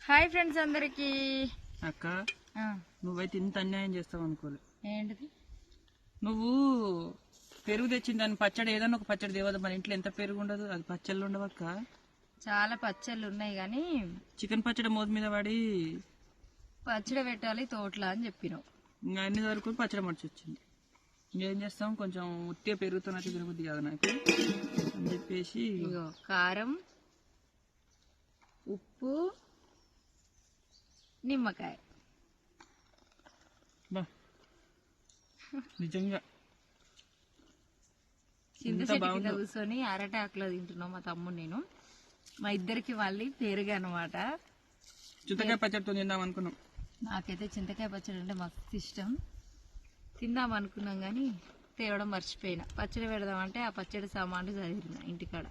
Hi friends అందరికి. అక్క నువ్వైతే ఇంత అన్యాయం చేస్తావు అనుకోలే. ఏంటిది? నువ్వు పెరుగు తెచ్చిన దాని పచ్చడి ఏదన్నా ఒక పచ్చడి దేవదు. మన ఇంట్లో ఎంత పెరుగు ఉండదు, అది పచ్చళ్ళు ఉండవక్క. చాలా పచ్చళ్ళు ఉన్నాయి కానీ చికెన్ పచ్చడి మోత మీద పడి పచ్చడి పెట్టాలి తోటలా అని చెప్పినావు. ఇంకా అన్ని వరకు పచ్చడి మర్చి వచ్చింది. ఇంకేం చేస్తాం, కొంచెం ఉత్తే పెరుగుతున్నట్టు తిరుగుద్ది కదా నాకు అని చెప్పేసి ఇగో కారం, ఉప్పు, నిమ్మకాయ. బా నిజంగా చింత చెట్టు కింద కూర్చొని అరటాకులో తింటున్నాం మా తమ్ముడు నేను. మా ఇద్దరికి మళ్ళీ పెరుగు అనమాట. చింతకాయ పచ్చడితో తిందాం అనుకున్నాం. నాకైతే చింతకాయ పచ్చడి అంటే మస్తు ఇష్టం. తిందాం అనుకున్నాం కానీ తేవడం మర్చిపోయినా. పచ్చడి పెడదామంటే ఆ పచ్చడి సామాన్లు చదివిన ఇంటికాడ.